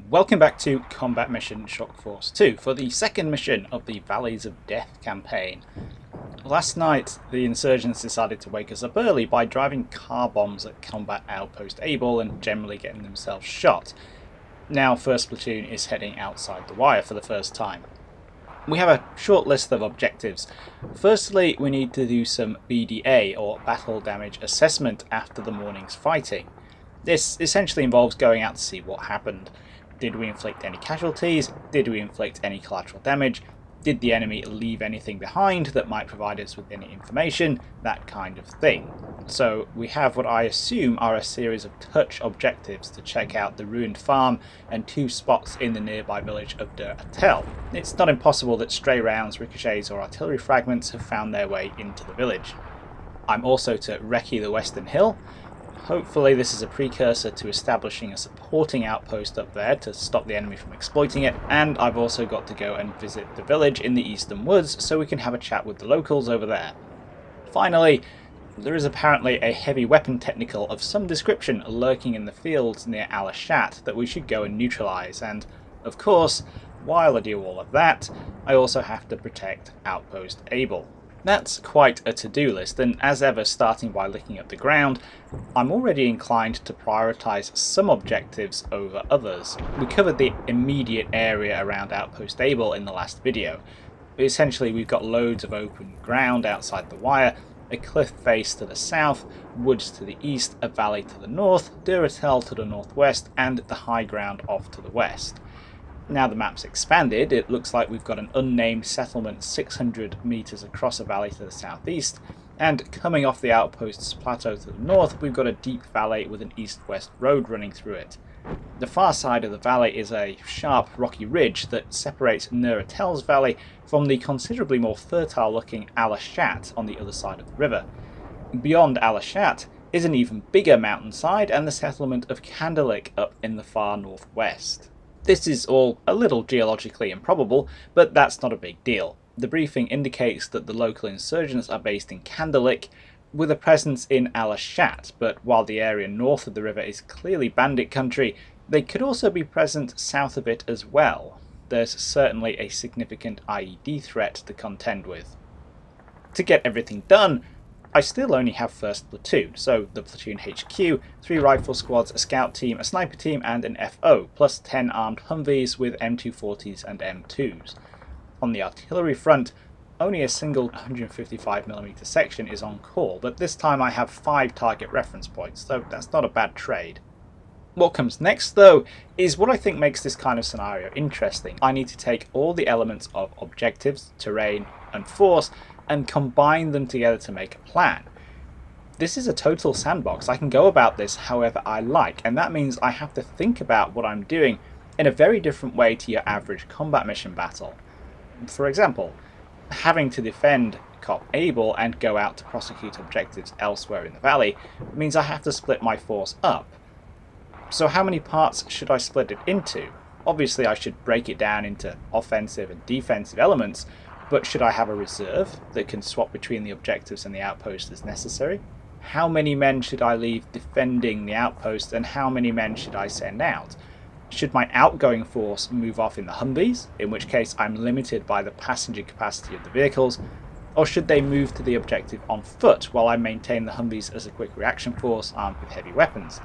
Welcome back to Combat Mission Shock Force 2 for the second mission of the Valleys of Death campaign. Last night the insurgents decided to wake us up early by driving car bombs at Combat Outpost Able and generally getting themselves shot. Now First Platoon is heading outside the wire for the first time. We have a short list of objectives. Firstly, we need to do some BDA or Battle Damage Assessment after the morning's fighting. This essentially involves going out to see what happened. Did we inflict any casualties? Did we inflict any collateral damage? Did the enemy leave anything behind that might provide us with any information? That kind of thing. So we have what I assume are a series of touch objectives to check out the ruined farm and 2 spots in the nearby village of Der Atel. It's not impossible that stray rounds, ricochets or artillery fragments have found their way into the village. I'm also to recce the Western Hill. Hopefully this is a precursor to establishing a supporting outpost up there to stop the enemy from exploiting it, and I've also got to go and visit the village in the eastern woods so we can have a chat with the locals over there. Finally, there is apparently a heavy weapon technical of some description lurking in the fields near Al-Ashat that we should go and neutralise, and of course, while I do all of that, I also have to protect Outpost Able. That's quite a to-do list, and as ever, starting by looking at the ground, I'm already inclined to prioritise some objectives over others. We covered the immediate area around Outpost Able in the last video. Essentially, we've got loads of open ground outside the wire, a cliff face to the south, woods to the east, a valley to the north, Der Atel to the northwest, and the high ground off to the west. Now the map's expanded, it looks like we've got an unnamed settlement 600 metres across a valley to the southeast, and coming off the outpost's plateau to the north, we've got a deep valley with an east-west road running through it. The far side of the valley is a sharp rocky ridge that separates Der Atel's valley from the considerably more fertile-looking Al-Ashat on the other side of the river. Beyond Al-Ashat is an even bigger mountainside and the settlement of Kandelik up in the far northwest. This is all a little geologically improbable, but that's not a big deal. The briefing indicates that the local insurgents are based in Kandelik, with a presence in Al-Ashat, but while the area north of the river is clearly bandit country, they could also be present south of it as well. There's certainly a significant IED threat to contend with. To get everything done, I still only have First Platoon, so the platoon HQ, 3 rifle squads, a scout team, a sniper team and an FO, plus 10 armed Humvees with M240s and M2s. On the artillery front, only a single 155mm section is on call, but this time I have 5 target reference points, so that's not a bad trade. What comes next though is what I think makes this kind of scenario interesting. I need to take all the elements of objectives, terrain and force and combine them together to make a plan. This is a total sandbox. I can go about this however I like, and that means I have to think about what I'm doing in a very different way to your average combat mission battle. For example, having to defend Cop Able and go out to prosecute objectives elsewhere in the valley means I have to split my force up. So how many parts should I split it into? Obviously I should break it down into offensive and defensive elements, but should I have a reserve that can swap between the objectives and the outpost as necessary? How many men should I leave defending the outpost and how many men should I send out? Should my outgoing force move off in the Humvees, in which case I'm limited by the passenger capacity of the vehicles, or should they move to the objective on foot while I maintain the Humvees as a quick reaction force armed with heavy weapons?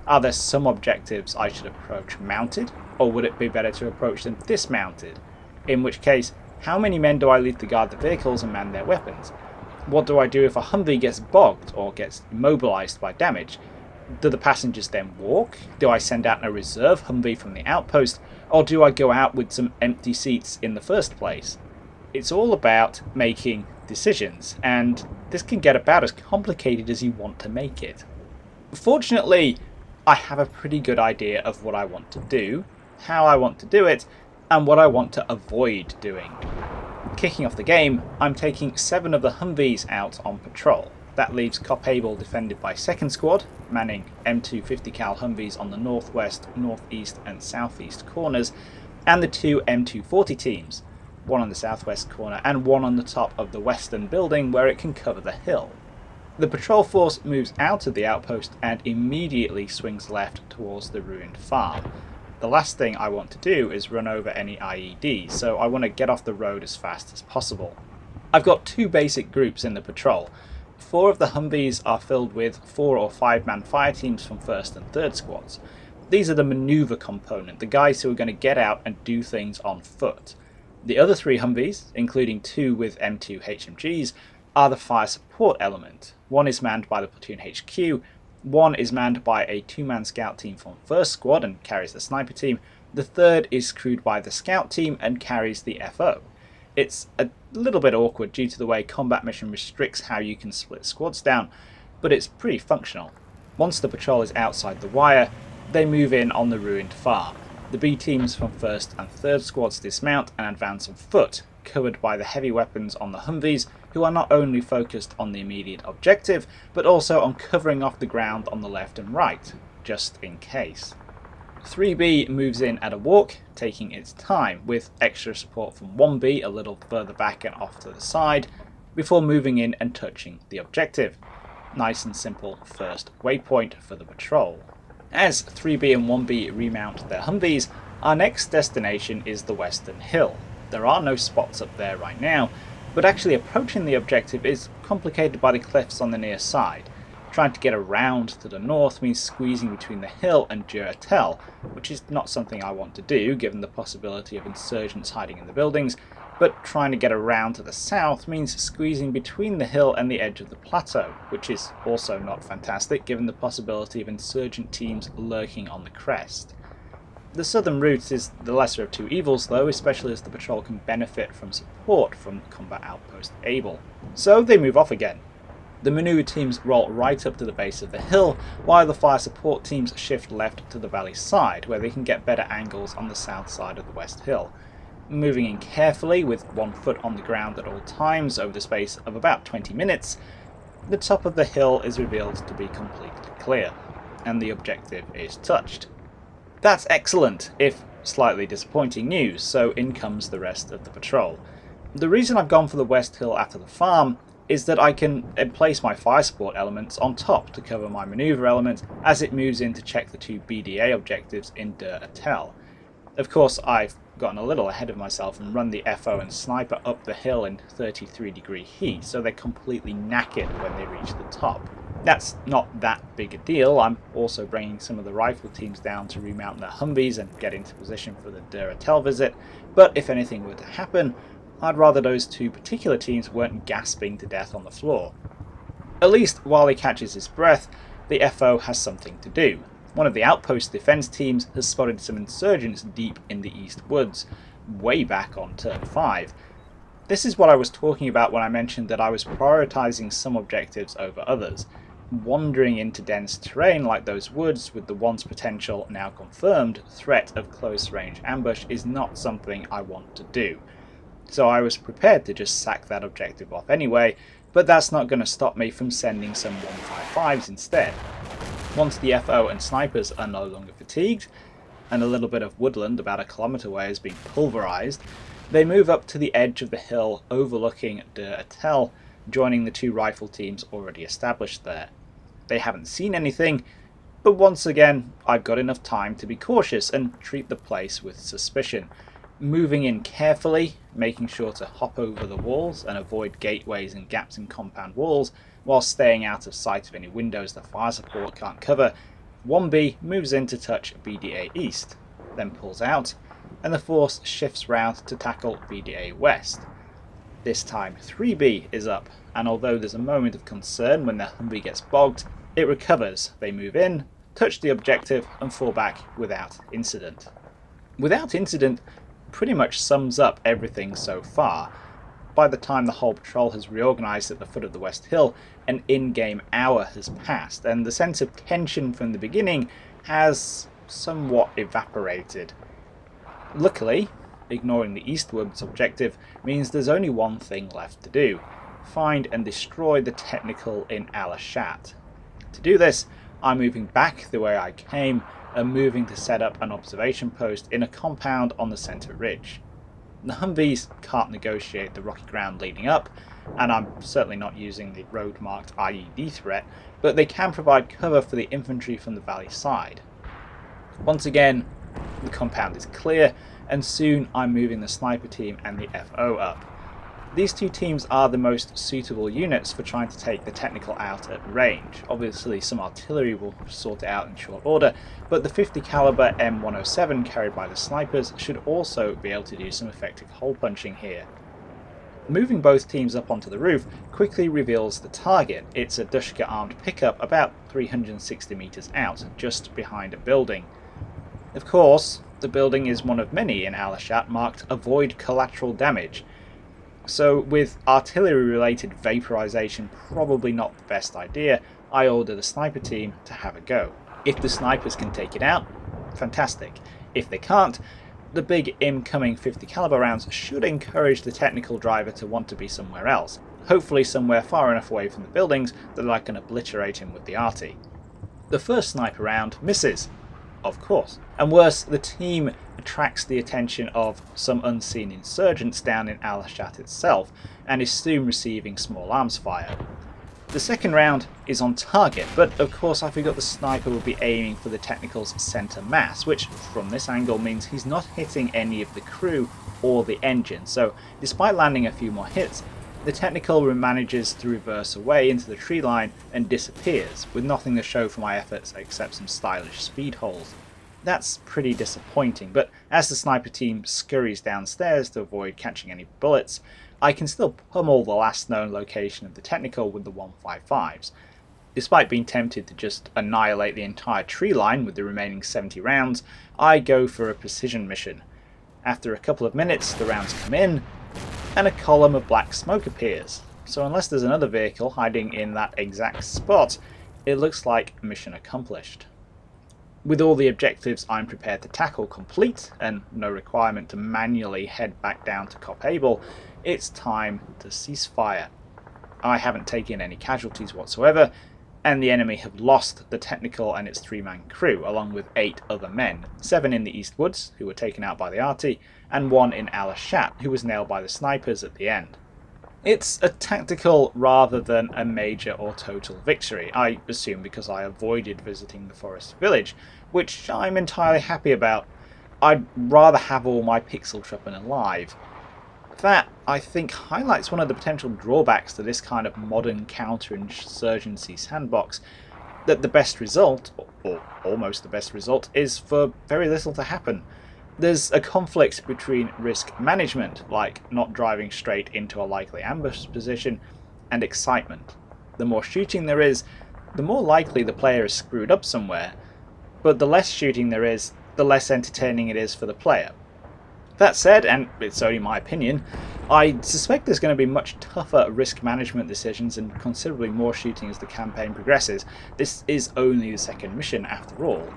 Are there some objectives I should approach mounted, or would it be better to approach them dismounted? In which case, how many men do I leave to guard the vehicles and man their weapons? What do I do if a Humvee gets bogged or gets immobilized by damage? Do the passengers then walk? Do I send out a reserve Humvee from the outpost? Or do I go out with some empty seats in the first place? It's all about making decisions, and this can get about as complicated as you want to make it. Fortunately, I have a pretty good idea of what I want to do, how I want to do it, and what I want to avoid doing. Kicking off the game, I'm taking 7 of the Humvees out on patrol. That leaves Cop Able defended by 2nd Squad, manning M250 cal Humvees on the northwest, northeast and southeast corners, and the 2 M240 teams, 1 on the southwest corner and 1 on the top of the western building where it can cover the hill. The patrol force moves out of the outpost and immediately swings left towards the ruined farm. the last thing I want to do is run over any IEDs, so I want to get off the road as fast as possible. I've got two basic groups in the patrol. 4 of the Humvees are filled with 4 or 5 man fire teams from 1st and 3rd squads. These are the manoeuvre component, the guys who are going to get out and do things on foot. The other 3 Humvees, including 2 with M2 HMGs, are the fire support element. One is manned by the platoon HQ, one is manned by a 2-man scout team from 1st squad and carries the sniper team, the third is crewed by the scout team and carries the FO. It's a little bit awkward due to the way combat mission restricts how you can split squads down, but it's pretty functional. Once the patrol is outside the wire, they move in on the ruined farm. The B teams from 1st and 3rd squads dismount and advance on foot, covered by the heavy weapons on the Humvees, who are not only focused on the immediate objective, but also on covering off the ground on the left and right, just in case. 3B moves in at a walk, taking its time, with extra support from 1B a little further back and off to the side, before moving in and touching the objective. Nice and simple first waypoint for the patrol. As 3B and 1B remount their Humvees, our next destination is the Western Hill. There are no spots up there right now, but actually approaching the objective is complicated by the cliffs on the near side. Trying to get around to the north means squeezing between the hill and Duratel, which is not something I want to do given the possibility of insurgents hiding in the buildings, but trying to get around to the south means squeezing between the hill and the edge of the plateau, which is also not fantastic given the possibility of insurgent teams lurking on the crest. The southern route is the lesser of two evils though, especially as the patrol can benefit from support from combat outpost Able. So they move off again. The manoeuvre teams roll right up to the base of the hill, while the fire support teams shift left to the valley side, where they can get better angles on the south side of the West Hill. Moving in carefully, with 1 foot on the ground at all times over the space of about 20 minutes, the top of the hill is revealed to be completely clear, and the objective is touched. That's excellent, if slightly disappointing news, so in comes the rest of the patrol. The reason I've gone for the West Hill after the farm is that I can place my fire support elements on top to cover my manoeuvre element as it moves in to check the 2 BDA objectives in Duratel. Of course, I've gotten a little ahead of myself and run the FO and sniper up the hill in 33-degree heat, so they're completely knackered when they reach the top. That's not that big a deal. I'm also bringing some of the rifle teams down to remount their Humvees and get into position for the Duratel visit, but if anything were to happen, I'd rather those 2 particular teams weren't gasping to death on the floor. At least while he catches his breath, the FO has something to do. One of the outpost defense teams has spotted some insurgents deep in the east woods, way back on turn 5. This is what I was talking about when I mentioned that I was prioritizing some objectives over others. Wandering into dense terrain like those woods with the once potential, now confirmed, threat of close-range ambush is not something I want to do. So I was prepared to just sack that objective off anyway, but that's not going to stop me from sending some 155s instead. Once the FO and snipers are no longer fatigued, and a little bit of woodland about a kilometre away has been pulverised, they move up to the edge of the hill overlooking Duratel, joining the 2 rifle teams already established there. They haven't seen anything, but once again I've got enough time to be cautious and treat the place with suspicion. Moving in carefully, making sure to hop over the walls and avoid gateways and gaps in compound walls, while staying out of sight of any windows the fire support can't cover, 1B moves in to touch BDA East, then pulls out, and the force shifts route to tackle BDA West. This time 3B is up, and although there's a moment of concern when their Humvee gets bogged, it recovers. They move in, touch the objective, and fall back without incident. Without incident pretty much sums up everything so far. By the time the whole patrol has reorganised at the foot of the West Hill, an in-game hour has passed, and the sense of tension from the beginning has somewhat evaporated. Luckily, ignoring the eastwards objective means there's only one thing left to do: find and destroy the technical in Al-Ashat. To do this, I'm moving back the way I came and moving to set up an observation post in a compound on the centre ridge. The Humvees can't negotiate the rocky ground leading up, and I'm certainly not using the road-marked IED threat, but they can provide cover for the infantry from the valley side. Once again, The compound is clear, and soon I'm moving the sniper team and the FO up. These two teams are the most suitable units for trying to take the technical out at range. Obviously some artillery will sort it out in short order, but the 50 caliber M107 carried by the snipers should also be able to do some effective hole punching here. Moving both teams up onto the roof quickly reveals the target. It's a Dushka armed pickup about 360 meters out, just behind a building. Of course, the building is one of many in Alashat marked Avoid Collateral Damage. So with artillery related vaporization probably not the best idea, I order the sniper team to have a go. If the snipers can take it out, fantastic. If they can't, the big incoming 50 caliber rounds should encourage the technical driver to want to be somewhere else, hopefully somewhere far enough away from the buildings that I can obliterate him with the arty. The first sniper round misses, of course, and worse, the team attracts the attention of some unseen insurgents down in Alashat itself, and is soon receiving small arms fire. The second round is on target, but of course I forgot the sniper will be aiming for the technical's centre mass, which from this angle means he's not hitting any of the crew or the engine, so despite landing a few more hits, the technical manages to reverse away into the tree line and disappears, with nothing to show for my efforts except some stylish speed holes. That's pretty disappointing, but as the sniper team scurries downstairs to avoid catching any bullets, I can still pummel the last known location of the technical with the 155s. Despite being tempted to just annihilate the entire tree line with the remaining 70 rounds, I go for a precision mission. After a couple of minutes, the rounds come in, and a column of black smoke appears. So unless there's another vehicle hiding in that exact spot, it looks like mission accomplished. With all the objectives I'm prepared to tackle complete, and no requirement to manually head back down to Cop Able, it's time to cease fire. I haven't taken any casualties whatsoever, and the enemy have lost the technical and its 3-man crew, along with 8 other men, 7 in the East Woods, who were taken out by the arty, and 1 in Alashat, who was nailed by the snipers at the end. It's a tactical rather than a major or total victory, I assume because I avoided visiting the forest village, which I'm entirely happy about. I'd rather have all my pixel truppen alive. That, I think, highlights one of the potential drawbacks to this kind of modern counterinsurgency sandbox, that the best result, or almost the best result, is for very little to happen. There's a conflict between risk management, like not driving straight into a likely ambush position, and excitement. The more shooting there is, the more likely the player is screwed up somewhere, but the less shooting there is, the less entertaining it is for the player. That said, and it's only my opinion, I suspect there's going to be much tougher risk management decisions and considerably more shooting as the campaign progresses. This is only the second mission after all.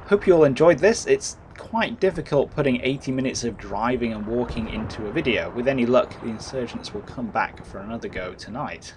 Hope you all enjoyed this. It's quite difficult putting 80 minutes of driving and walking into a video. With any luck, the insurgents will come back for another go tonight.